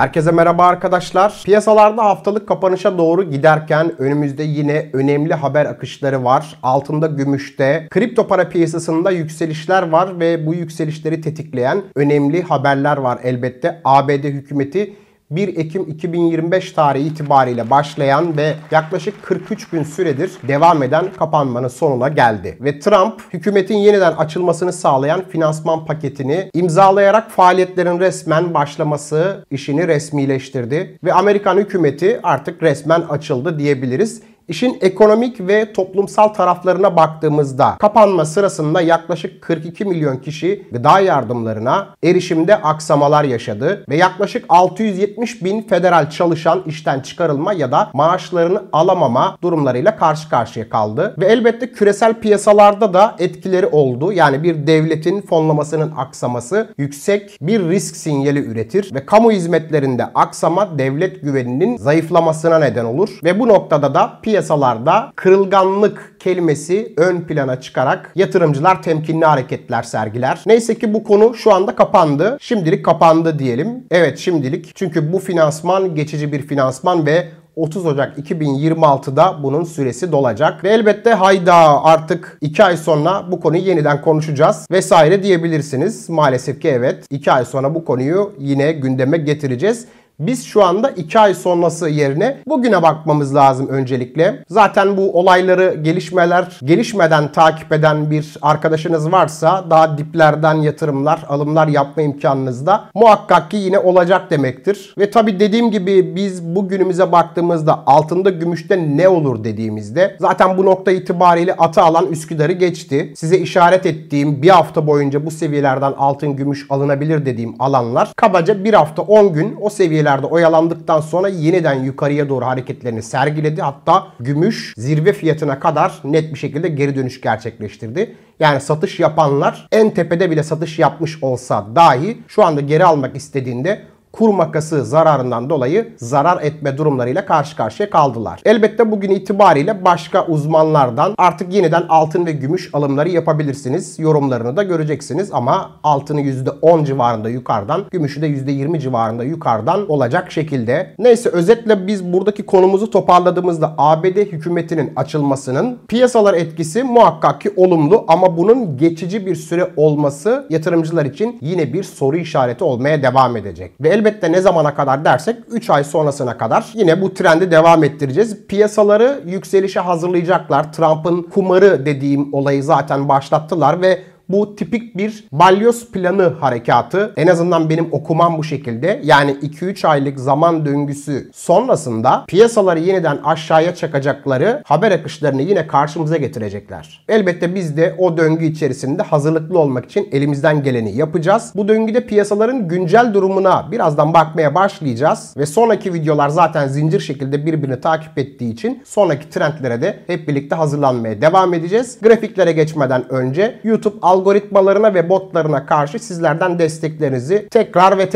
Herkese merhaba arkadaşlar. Piyasalarda haftalık kapanışa doğru giderken önümüzde yine önemli haber akışları var. Altında, gümüşte, kripto para piyasasında yükselişler var ve bu yükselişleri tetikleyen önemli haberler var elbette. ABD hükümeti 1 Ekim 2025 tarihi itibariyle başlayan ve yaklaşık 43 gün süredir devam eden kapanmanın sonuna geldi. Ve Trump hükümetin yeniden açılmasını sağlayan finansman paketini imzalayarak faaliyetlerin resmen başlaması işini resmileştirdi. Ve Amerikan hükümeti artık resmen açıldı diyebiliriz. İşin ekonomik ve toplumsal taraflarına baktığımızda kapanma sırasında yaklaşık 42 milyon kişi gıda yardımlarına erişimde aksamalar yaşadı ve yaklaşık 670 bin federal çalışan işten çıkarılma ya da maaşlarını alamama durumlarıyla karşı karşıya kaldı. Ve elbette küresel piyasalarda da etkileri oldu. Yani bir devletin fonlamasının aksaması yüksek bir risk sinyali üretir ve kamu hizmetlerinde aksama devlet güveninin zayıflamasına neden olur. Ve bu noktada da piyasalarda kırılganlık kelimesi ön plana çıkarak yatırımcılar temkinli hareketler sergiler. Neyse ki bu konu şu anda kapandı. Şimdilik kapandı diyelim. Evet, şimdilik. Çünkü bu finansman geçici bir finansman ve 30 Ocak 2026'da bunun süresi dolacak. Ve elbette hayda artık 2 ay sonra bu konuyu yeniden konuşacağız vesaire diyebilirsiniz. Maalesef ki evet, 2 ay sonra bu konuyu yine gündeme getireceğiz. Biz şu anda 2 ay sonrası yerine bugüne bakmamız lazım öncelikle. Zaten bu olayları, gelişmeler gelişmeden takip eden bir arkadaşınız varsa daha diplerden yatırımlar, alımlar yapma imkanınız da muhakkak ki yine olacak demektir. Ve tabii dediğim gibi biz bugünümüze baktığımızda altında, gümüşte ne olur dediğimizde zaten bu nokta itibariyle ata alan Üsküdar'ı geçti. Size işaret ettiğim bir hafta boyunca bu seviyelerden altın, gümüş alınabilir dediğim alanlar kabaca bir hafta 10 gün o seviyeler oyalandıktan sonra yeniden yukarıya doğru hareketlerini sergiledi. Hatta gümüş zirve fiyatına kadar net bir şekilde geri dönüş gerçekleştirdi. Yani satış yapanlar en tepede bile satış yapmış olsa dahi şu anda geri almak istediğinde kur makası zararından dolayı zarar etme durumlarıyla karşı karşıya kaldılar. Elbette bugün itibariyle başka uzmanlardan artık yeniden altın ve gümüş alımları yapabilirsiniz. Yorumlarını da göreceksiniz ama altını %10 civarında yukarıdan, gümüşü de %20 civarında yukarıdan olacak şekilde. Neyse, özetle biz buradaki konumuzu toparladığımızda ABD hükümetinin açılmasının piyasalar etkisi muhakkak ki olumlu ama bunun geçici bir süre olması yatırımcılar için yine bir soru işareti olmaya devam edecek. Ve elbette ne zamana kadar dersek 3 ay sonrasına kadar yine bu trendi devam ettireceğiz. Piyasaları yükselişe hazırlayacaklar. Trump'ın kumarı dediğim olayı zaten başlattılar ve bu tipik bir balyoz planı harekatı. En azından benim okumam bu şekilde. Yani 2-3 aylık zaman döngüsü sonrasında piyasaları yeniden aşağıya çakacakları haber akışlarını yine karşımıza getirecekler. Elbette biz de o döngü içerisinde hazırlıklı olmak için elimizden geleni yapacağız. Bu döngüde piyasaların güncel durumuna birazdan bakmaya başlayacağız. Ve sonraki videolar zaten zincir şekilde birbirini takip ettiği için sonraki trendlere de hep birlikte hazırlanmaya devam edeceğiz. Grafiklere geçmeden önce YouTube algoritmalarına ve botlarına karşı sizlerden desteklerinizi tekrar ve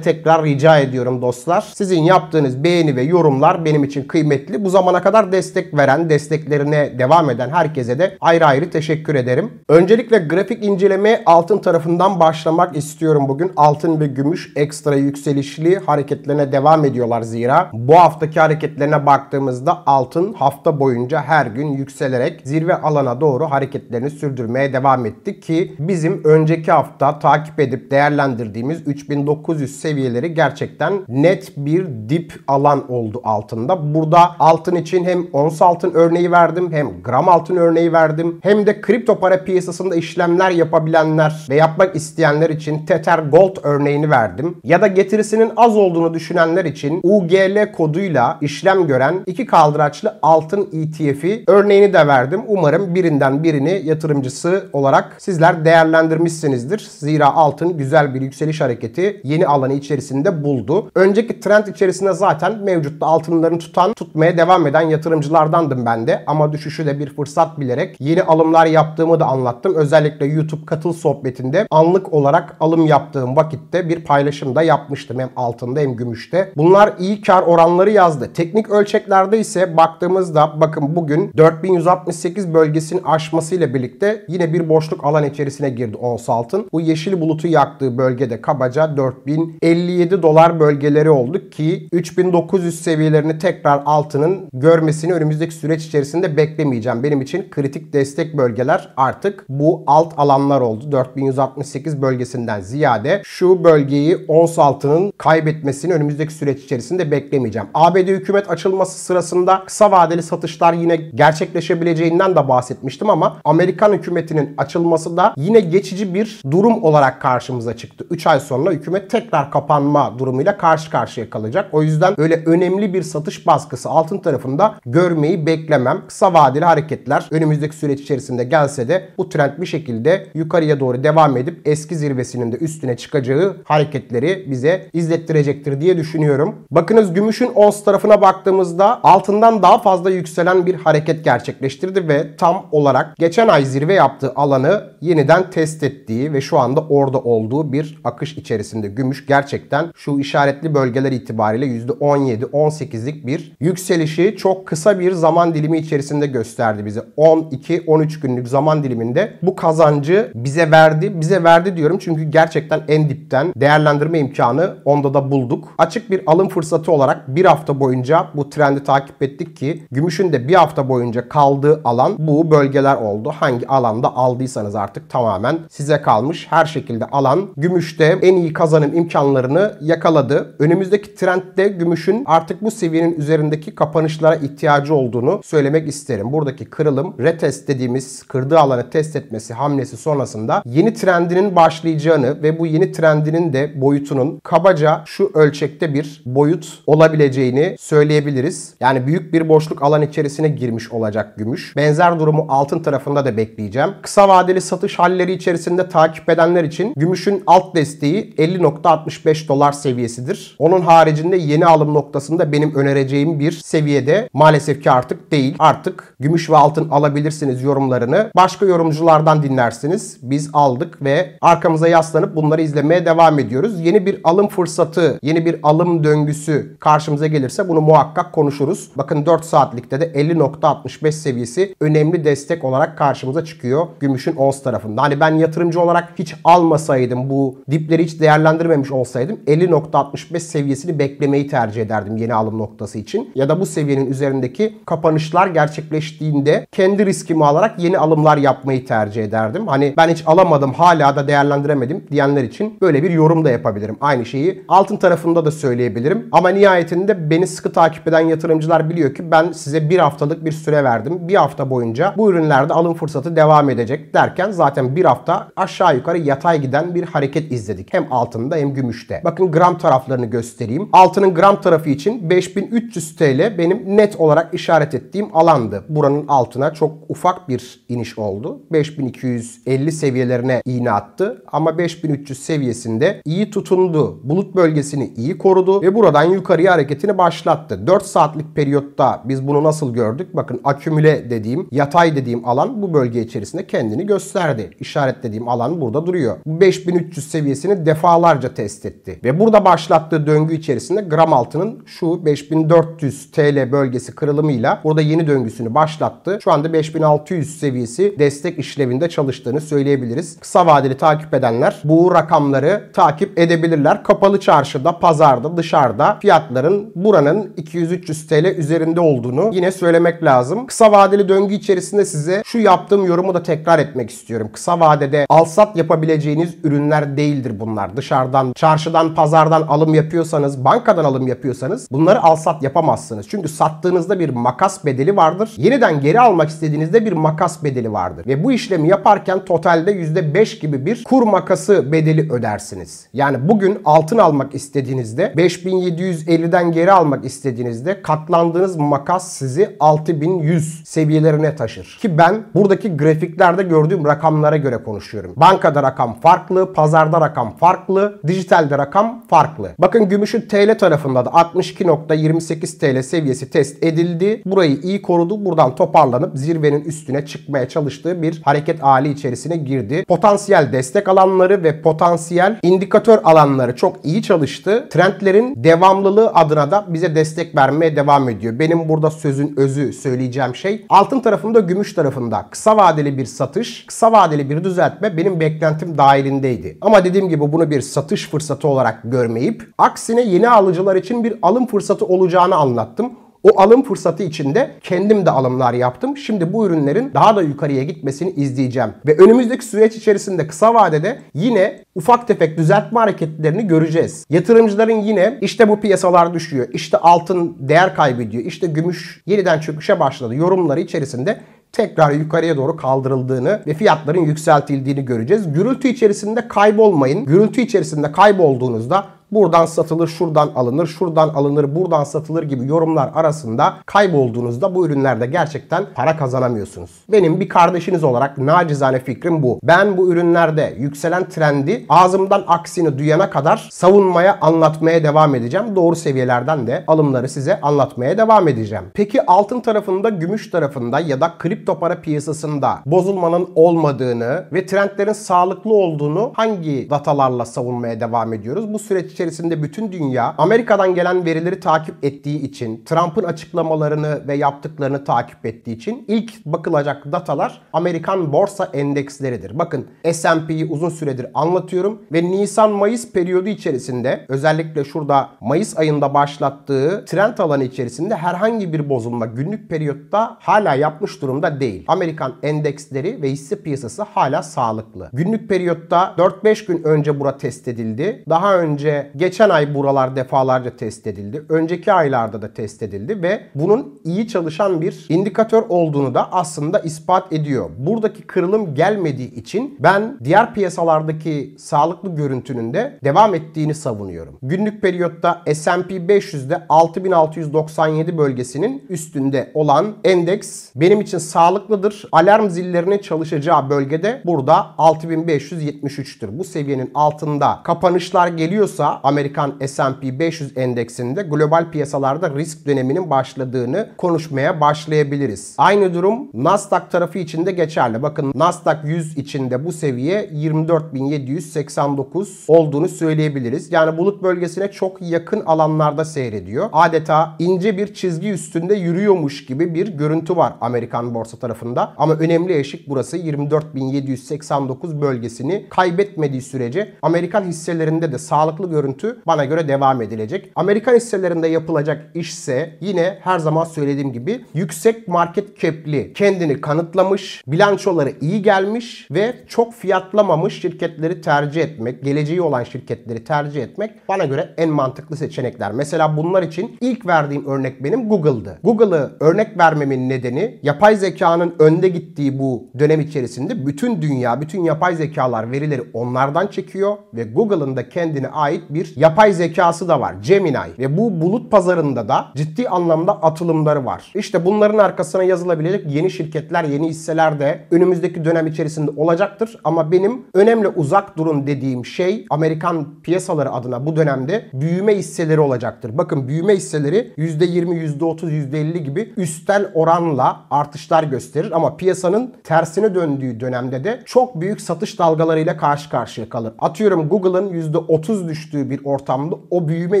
tekrar rica ediyorum dostlar. Sizin yaptığınız beğeni ve yorumlar benim için kıymetli. Bu zamana kadar destek veren, desteklerine devam eden herkese de ayrı ayrı teşekkür ederim. Öncelikle grafik incelemeye altın tarafından başlamak istiyorum bugün. Altın ve gümüş ekstra yükselişli hareketlerine devam ediyorlar zira. Bu haftaki hareketlerine baktığımızda altın hafta boyunca her gün yükselerek zirve alana doğru hareketlerini sürdürmeye devam etti ki bizim önceki hafta takip edip değerlendirdiğimiz 3900 seviyeleri gerçekten net bir dip alan oldu altında. Burada altın için hem ons altın örneği verdim, hem gram altın örneği verdim, hem de kripto para piyasasında işlemler yapabilenler ve yapmak isteyenler için Tether Gold örneğini verdim. Ya da getirisinin az olduğunu düşünenler için UGL koduyla işlem gören iki kaldıraçlı altın ETF'i örneğini de verdim. Umarım birinden birini yatırımcısı olarak sizler değerlendirmişsinizdir. Zira altın güzel bir yükseliş hareketi yeni alanı içerisinde buldu. Önceki trend içerisinde zaten mevcutta altınlarını tutmaya devam eden yatırımcılardandım ben de. Ama düşüşü de bir fırsat bilerek yeni alımlar yaptığımı da anlattım. Özellikle YouTube katıl sohbetinde anlık olarak alım yaptığım vakitte bir paylaşım da yapmıştım. Hem altında hem gümüşte. Bunlar iyi kar oranları yazdı. Teknik ölçeklerde ise baktığımızda bakın bugün 4168 bölgesini aşmasıyla birlikte yine bir boşluk alan alan içerisine girdi ons altın. Bu yeşil bulutu yaktığı bölgede kabaca 4057 dolar bölgeleri oldu ki 3900 seviyelerini tekrar altının görmesini önümüzdeki süreç içerisinde beklemeyeceğim. Benim için kritik destek bölgeler artık bu alt alanlar oldu. 4168 bölgesinden ziyade şu bölgeyi ons altının kaybetmesini önümüzdeki süreç içerisinde beklemeyeceğim. ABD hükümet açılması sırasında kısa vadeli satışlar yine gerçekleşebileceğinden de bahsetmiştim ama Amerikan hükümetinin açılması da yine geçici bir durum olarak karşımıza çıktı. 3 ay sonra hükümet tekrar kapanma durumuyla karşı karşıya kalacak. O yüzden öyle önemli bir satış baskısı altın tarafında görmeyi beklemem. Kısa vadeli hareketler önümüzdeki süreç içerisinde gelse de bu trend bir şekilde yukarıya doğru devam edip eski zirvesinin de üstüne çıkacağı hareketleri bize izlettirecektir diye düşünüyorum. Bakınız gümüşün ons tarafına baktığımızda altından daha fazla yükselen bir hareket gerçekleştirdi ve tam olarak geçen ay zirve yaptığı alanı yeniden test ettiği ve şu anda orada olduğu bir akış içerisinde. Gümüş gerçekten şu işaretli bölgeler itibariyle %17-18'lik bir yükselişi çok kısa bir zaman dilimi içerisinde gösterdi bize. 12-13 günlük zaman diliminde bu kazancı bize verdi. Bize verdi diyorum çünkü gerçekten en dipten değerlendirme imkanı onda da bulduk. Açık bir alım fırsatı olarak bir hafta boyunca bu trendi takip ettik ki gümüşün de bir hafta boyunca kaldığı alan bu bölgeler oldu. Hangi alanda aldıysanız artık tamamen size kalmış. Her şekilde alan gümüşte en iyi kazanım imkanlarını yakaladı. Önümüzdeki trendde gümüşün artık bu seviyenin üzerindeki kapanışlara ihtiyacı olduğunu söylemek isterim. Buradaki kırılım retest dediğimiz kırdığı alanı test etmesi hamlesi sonrasında yeni trendinin başlayacağını ve bu yeni trendinin de boyutunun kabaca şu ölçekte bir boyut olabileceğini söyleyebiliriz. Yani büyük bir boşluk alan içerisine girmiş olacak gümüş. Benzer durumu altın tarafında da bekleyeceğim. Kısa vadeli satış halleri içerisinde takip edenler için gümüşün alt desteği 50.65 dolar seviyesidir. Onun haricinde yeni alım noktasında benim önereceğim bir seviyede maalesef ki artık değil. Artık gümüş ve altın alabilirsiniz yorumlarını başka yorumculardan dinlersiniz. Biz aldık ve arkamıza yaslanıp bunları izlemeye devam ediyoruz. Yeni bir alım fırsatı, yeni bir alım döngüsü karşımıza gelirse bunu muhakkak konuşuruz. Bakın 4 saatlikte de 50.65 seviyesi önemli destek olarak karşımıza çıkıyor gümüşün ons tarafında. Hani ben yatırımcı olarak hiç almasaydım, bu dipleri hiç değerlendirmemiş olsaydım 50.65 seviyesini beklemeyi tercih ederdim yeni alım noktası için. Ya da bu seviyenin üzerindeki kapanışlar gerçekleştiğinde kendi riskimi alarak yeni alımlar yapmayı tercih ederdim. Hani ben hiç alamadım, hala da değerlendiremedim diyenler için böyle bir yorum da yapabilirim. Aynı şeyi altın tarafında da söyleyebilirim. Ama nihayetinde beni sıkı takip eden yatırımcılar biliyor ki ben size bir haftalık bir süre verdim. Bir hafta boyunca bu ürünlerde alım fırsatı devam edecek derken zaten bir hafta aşağı yukarı yatay giden bir hareket izledik. Hem altında hem gümüşte. Bakın gram taraflarını göstereyim. Altının gram tarafı için 5300 TL benim net olarak işaret ettiğim alandı. Buranın altına çok ufak bir iniş oldu. 5250 seviyelerine iğne attı ama 5300 seviyesinde iyi tutundu. Bulut bölgesini iyi korudu ve buradan yukarıya hareketini başlattı. 4 saatlik periyotta biz bunu nasıl gördük? Bakın akümüle dediğim, yatay dediğim alan bu bölge içerisinde kendini gösterdi. İşaretlediğim alan burada duruyor. Bu 5300 seviyesini defalarca test etti. Ve burada başlattığı döngü içerisinde gram altının şu 5400 TL bölgesi kırılımıyla burada yeni döngüsünü başlattı. Şu anda 5600 seviyesi destek işlevinde çalıştığını söyleyebiliriz. Kısa vadeli takip edenler bu rakamları takip edebilirler. Kapalı çarşıda, pazarda, dışarıda fiyatların buranın 200-300 TL üzerinde olduğunu yine söylemek lazım. Kısa vadeli döngü içerisinde size şu yaptığım yorumu da tekrar etmek istiyorum. Kısa vadede al-sat yapabileceğiniz ürünler değildir bunlar. Dışarıdan, çarşıdan, pazardan alım yapıyorsanız, bankadan alım yapıyorsanız bunları al-sat yapamazsınız. Çünkü sattığınızda bir makas bedeli vardır. Yeniden geri almak istediğinizde bir makas bedeli vardır. Ve bu işlemi yaparken totalde %5 gibi bir kur makası bedeli ödersiniz. Yani bugün altın almak istediğinizde 5750'den geri almak istediğinizde katlandığınız makas sizi 6100 seviyelerine taşır. Ki ben buradaki grafiklerde gördüğüm rakamlara göre konuşuyorum. Bankada rakam farklı, pazarda rakam farklı, dijitalde rakam farklı. Bakın gümüşün TL tarafında da 62.28 TL seviyesi test edildi. Burayı iyi korudu. Buradan toparlanıp zirvenin üstüne çıkmaya çalıştığı bir hareket hali içerisine girdi. Potansiyel destek alanları ve potansiyel indikatör alanları çok iyi çalıştı. Trendlerin devamlılığı adına da bize destek vermeye devam ediyor. Benim burada sözün özü söyleyeceğim şey altın tarafında, gümüş tarafında kısa vadeli bir satış, kısa vadeli bir düzeltme benim beklentim dahilindeydi. Ama dediğim gibi bunu bir satış fırsatı olarak görmeyip aksine yeni alıcılar için bir alım fırsatı olacağını anlattım. O alım fırsatı içinde kendim de alımlar yaptım. Şimdi bu ürünlerin daha da yukarıya gitmesini izleyeceğim. Ve önümüzdeki süreç içerisinde kısa vadede yine ufak tefek düzeltme hareketlerini göreceğiz. Yatırımcıların yine işte bu piyasalar düşüyor, işte altın değer kaybediyor, işte gümüş yeniden çöküşe başladı yorumları içerisinde tekrar yukarıya doğru kaldırıldığını ve fiyatların yükseltildiğini göreceğiz. Gürültü içerisinde kaybolmayın. Gürültü içerisinde kaybolduğunuzda buradan satılır, şuradan alınır, şuradan alınır, buradan satılır gibi yorumlar arasında kaybolduğunuzda bu ürünlerde gerçekten para kazanamıyorsunuz. Benim bir kardeşiniz olarak nacizane fikrim bu. Ben bu ürünlerde yükselen trendi ağzımdan aksini duyana kadar savunmaya, anlatmaya devam edeceğim. Doğru seviyelerden de alımları size anlatmaya devam edeceğim. Peki altın tarafında, gümüş tarafında ya da kripto para piyasasında bozulmanın olmadığını ve trendlerin sağlıklı olduğunu hangi datalarla savunmaya devam ediyoruz? Bu süreç içerisinde bütün dünya Amerika'dan gelen verileri takip ettiği için, Trump'ın açıklamalarını ve yaptıklarını takip ettiği için ilk bakılacak datalar Amerikan borsa endeksleridir. Bakın S&P'yi uzun süredir anlatıyorum ve Nisan-Mayıs periyodu içerisinde özellikle şurada Mayıs ayında başlattığı trend alanı içerisinde herhangi bir bozulma günlük periyotta hala yapmış durumda değil. Amerikan endeksleri ve hisse piyasası hala sağlıklı. Günlük periyotta 4-5 gün önce bura test edildi. Daha önce geçen ay buralar defalarca test edildi. Önceki aylarda da test edildi ve bunun iyi çalışan bir indikatör olduğunu da aslında ispat ediyor. Buradaki kırılım gelmediği için ben diğer piyasalardaki sağlıklı görüntünün de devam ettiğini savunuyorum. Günlük periyotta S&P 500'de 6697 bölgesinin üstünde olan endeks benim için sağlıklıdır. Alarm zillerinin çalışacağı bölgede burada 6573'tür. Bu seviyenin altında kapanışlar geliyorsa Amerikan S&P 500 endeksinde global piyasalarda risk döneminin başladığını konuşmaya başlayabiliriz. Aynı durum Nasdaq tarafı için de geçerli. Bakın Nasdaq 100 içinde bu seviye 24.789 olduğunu söyleyebiliriz. Yani bulut bölgesine çok yakın alanlarda seyrediyor. Adeta ince bir çizgi üstünde yürüyormuş gibi bir görüntü var Amerikan borsa tarafında. Ama önemli eşik burası 24.789 bölgesini kaybetmediği sürece Amerikan hisselerinde de sağlıklı görüntü bana göre devam edilecek. Amerikan hisselerinde yapılacak işse yine her zaman söylediğim gibi yüksek market cap'li, kendini kanıtlamış, bilançoları iyi gelmiş ve çok fiyatlamamış şirketleri tercih etmek, geleceği olan şirketleri tercih etmek bana göre en mantıklı seçenekler. Mesela bunlar için ilk verdiğim örnek benim Google'dı. Google'ı örnek vermemin nedeni yapay zekanın önde gittiği bu dönem içerisinde bütün dünya, bütün yapay zekalar verileri onlardan çekiyor ve Google'ın da kendine ait bir yapay zekası da var. Gemini. Ve bu bulut pazarında da ciddi anlamda atılımları var. İşte bunların arkasına yazılabilecek yeni şirketler, yeni hisseler de önümüzdeki dönem içerisinde olacaktır. Ama benim önemli uzak durun dediğim şey Amerikan piyasaları adına bu dönemde büyüme hisseleri olacaktır. Bakın büyüme hisseleri %20, %30, %50 gibi üstel oranla artışlar gösterir. Ama piyasanın tersine döndüğü dönemde de çok büyük satış dalgalarıyla karşı karşıya kalır. Atıyorum Google'ın %30 düştüğü bir ortamda o büyüme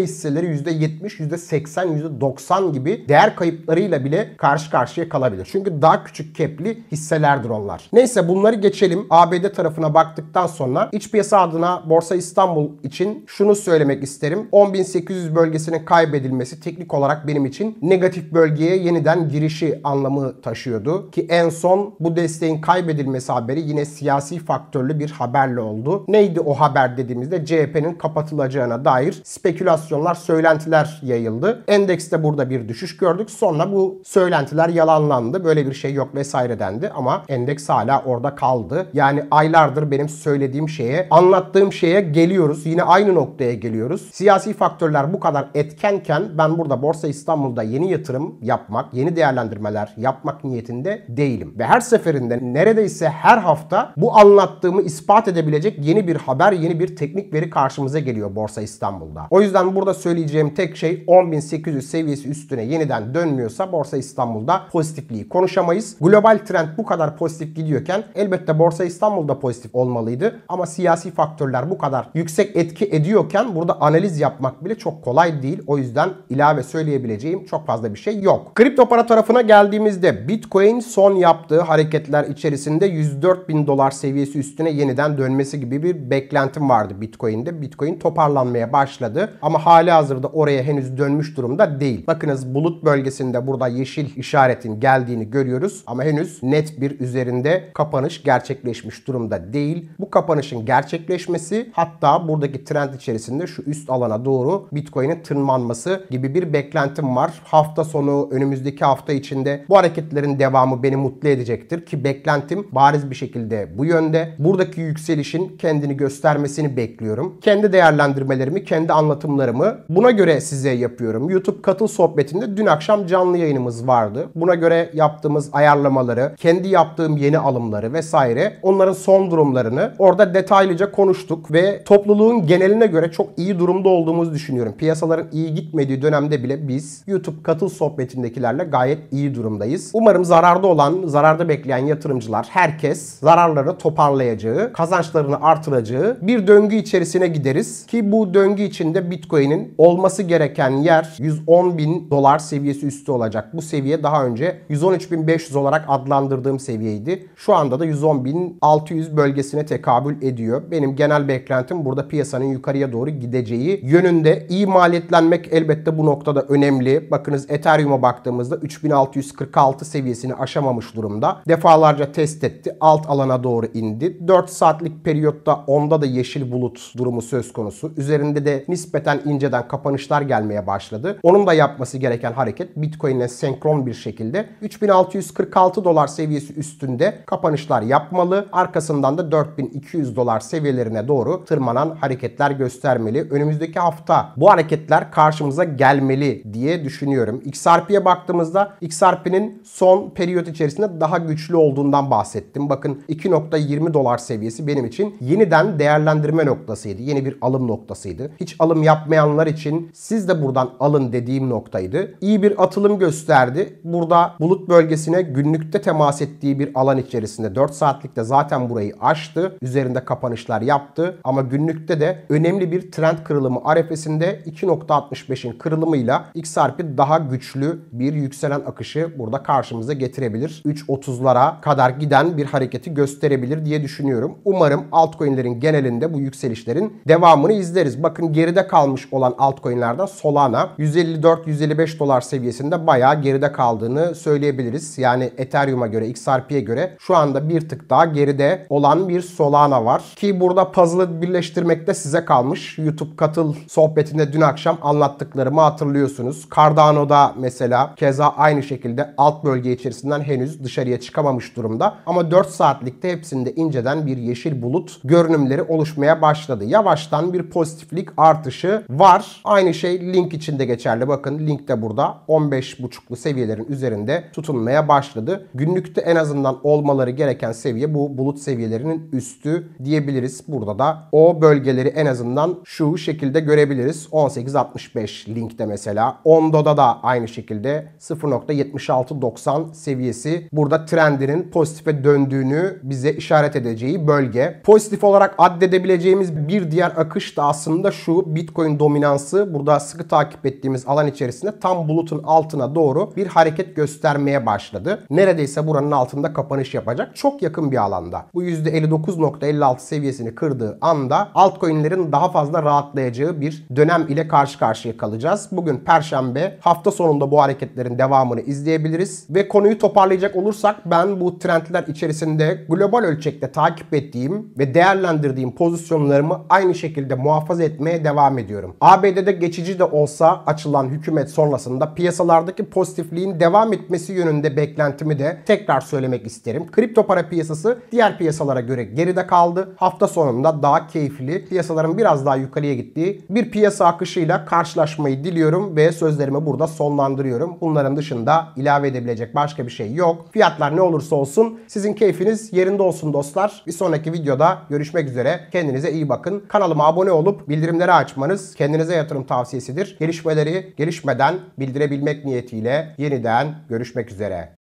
hisseleri %70, %80, %90 gibi değer kayıplarıyla bile karşı karşıya kalabilir. Çünkü daha küçük cap'li hisselerdir onlar. Neyse bunları geçelim. ABD tarafına baktıktan sonra iç piyasa adına Borsa İstanbul için şunu söylemek isterim. 10.800 bölgesinin kaybedilmesi teknik olarak benim için negatif bölgeye yeniden girişi anlamı taşıyordu. Ki en son bu desteğin kaybedilmesi haberi yine siyasi faktörlü bir haberle oldu. Neydi o haber dediğimizde CHP'nin kapatılacağına dair spekülasyonlar, söylentiler yayıldı. Endekste burada bir düşüş gördük. Sonra bu söylentiler yalanlandı. Böyle bir şey yok vesaire dendi ama endeks hala orada kaldı. Yani aylardır benim söylediğim şeye, anlattığım şeye geliyoruz. Yine aynı noktaya geliyoruz. Siyasi faktörler bu kadar etkenken ben burada Borsa İstanbul'da yeni yatırım yapmak, yeni değerlendirmeler yapmak niyetinde değilim. Ve her seferinde neredeyse her hafta bu anlattığımı ispat edebilecek yeni bir haber, yeni bir teknik veri karşımıza geliyor Borsa Borsa İstanbul'da. O yüzden burada söyleyeceğim tek şey 10.800 seviyesi üstüne yeniden dönmüyorsa Borsa İstanbul'da pozitifliği konuşamayız. Global trend bu kadar pozitif gidiyorken elbette Borsa İstanbul'da pozitif olmalıydı. Ama siyasi faktörler bu kadar yüksek etki ediyorken burada analiz yapmak bile çok kolay değil. O yüzden ilave söyleyebileceğim çok fazla bir şey yok. Kripto para tarafına geldiğimizde Bitcoin son yaptığı hareketler içerisinde 104.000 dolar seviyesi üstüne yeniden dönmesi gibi bir beklentim vardı Bitcoin'de. Bitcoin toparlanmaya başladı ama hali hazırda oraya henüz dönmüş durumda değil. Bakınız bulut bölgesinde burada yeşil işaretin geldiğini görüyoruz ama henüz net bir üzerinde kapanış gerçekleşmiş durumda değil. Bu kapanışın gerçekleşmesi, hatta buradaki trend içerisinde şu üst alana doğru Bitcoin'in tırmanması gibi bir beklentim var. Hafta sonu, önümüzdeki hafta içinde bu hareketlerin devamı beni mutlu edecektir ki beklentim bariz bir şekilde bu yönde. Buradaki yükselişin kendini göstermesini bekliyorum. Kendi değerlendirmelerimi, kendi anlatımlarımı buna göre size yapıyorum. YouTube Katıl Sohbeti'nde dün akşam canlı yayınımız vardı. Buna göre yaptığımız ayarlamaları, kendi yaptığım yeni alımları vesaire, onların son durumlarını orada detaylıca konuştuk ve topluluğun geneline göre çok iyi durumda olduğumuzu düşünüyorum. Piyasaların iyi gitmediği dönemde bile biz YouTube Katıl Sohbeti'ndekilerle gayet iyi durumdayız. Umarım zararda olan, zararda bekleyen yatırımcılar, herkes zararları toparlayacağı, kazançlarını artıracağı bir döngü içerisine gideriz ki bu döngü içinde Bitcoin'in olması gereken yer 110.000 dolar seviyesi üstü olacak. Bu seviye daha önce 113.500 olarak adlandırdığım seviyeydi. Şu anda da 110.600 bölgesine tekabül ediyor. Benim genel beklentim burada piyasanın yukarıya doğru gideceği yönünde. İyi maliyetlenmek elbette bu noktada önemli. Bakınız Ethereum'a baktığımızda 3646 seviyesini aşamamış durumda. Defalarca test etti. Alt alana doğru indi. 4 saatlik periyotta onda da yeşil bulut durumu söz konusu. Üzerinde de nispeten inceden kapanışlar gelmeye başladı. Onun da yapması gereken hareket Bitcoin'le senkron bir şekilde 3646 dolar seviyesi üstünde kapanışlar yapmalı. Arkasından da 4200 dolar seviyelerine doğru tırmanan hareketler göstermeli. Önümüzdeki hafta bu hareketler karşımıza gelmeli diye düşünüyorum. XRP'ye baktığımızda XRP'nin son periyot içerisinde daha güçlü olduğundan bahsettim. Bakın 2.20 dolar seviyesi benim için yeniden değerlendirme noktasıydı. Yeni bir alım noktasıydı. Hiç alım yapmayanlar için siz de buradan alın dediğim noktaydı. İyi bir atılım gösterdi. Burada bulut bölgesine günlükte temas ettiği bir alan içerisinde 4 saatlikte zaten burayı aştı. Üzerinde kapanışlar yaptı. Ama günlükte de önemli bir trend kırılımı arefesinde 2.65'in kırılımıyla XRP daha güçlü bir yükselen akışı burada karşımıza getirebilir. 3.30'lara kadar giden bir hareketi gösterebilir diye düşünüyorum. Umarım altcoin'lerin genelinde bu yükselişlerin devamını izleriz. Bakın geride kalmış olan altcoin'lerden Solana 154-155 dolar seviyesinde bayağı geride kaldığını söyleyebiliriz. Yani Ethereum'a göre, XRP'ye göre şu anda bir tık daha geride olan bir Solana var. Ki burada puzzle'ı birleştirmek de size kalmış. YouTube Katıl Sohbetinde dün akşam anlattıklarımı hatırlıyorsunuz. Cardano'da mesela keza aynı şekilde alt bölge içerisinden henüz dışarıya çıkamamış durumda. Ama 4 saatlikte hepsinde inceden bir yeşil bulut görünümleri oluşmaya başladı. Yavaştan bir pozitiflik artışı var. Aynı şey Link için de geçerli. Bakın Link de burada 15.5'lu seviyelerin üzerinde tutunmaya başladı. Günlükte en azından olmaları gereken seviye bu bulut seviyelerinin üstü diyebiliriz. Burada da o bölgeleri en azından şu şekilde görebiliriz. 18.65 Link'te mesela. Ondo'da da aynı şekilde 0.7690 seviyesi burada trendinin pozitife döndüğünü bize işaret edeceği bölge. Pozitif olarak addedebileceğimiz bir diğer akış da aslında şu: Bitcoin dominansı burada sıkı takip ettiğimiz alan içerisinde tam bulutun altına doğru bir hareket göstermeye başladı. Neredeyse buranın altında kapanış yapacak. Çok yakın bir alanda. Bu %59.56 seviyesini kırdığı anda altcoin'lerin daha fazla rahatlayacağı bir dönem ile karşı karşıya kalacağız. Bugün Perşembe. Hafta sonunda bu hareketlerin devamını izleyebiliriz. Ve konuyu toparlayacak olursak ben bu trendler içerisinde global ölçekte takip ettiğim ve değerlendirdiğim pozisyonlarımı aynı şekilde muhafaza etmeye devam ediyorum. ABD'de geçici de olsa açılan hükümet sonrasında piyasalardaki pozitifliğin devam etmesi yönünde beklentimi de tekrar söylemek isterim. Kripto para piyasası diğer piyasalara göre geride kaldı. Hafta sonunda daha keyifli, piyasaların biraz daha yukarıya gittiği bir piyasa akışıyla karşılaşmayı diliyorum ve sözlerimi burada sonlandırıyorum. Bunların dışında ilave edebilecek başka bir şey yok. Fiyatlar ne olursa olsun sizin keyfiniz yerinde olsun dostlar. Bir sonraki videoda görüşmek üzere. Kendinize iyi bakın. Kanalıma abone olup olup bildirimleri açmanız kendinize yatırım tavsiyesidir. Gelişmeleri gelişmeden bildirebilmek niyetiyle yeniden görüşmek üzere.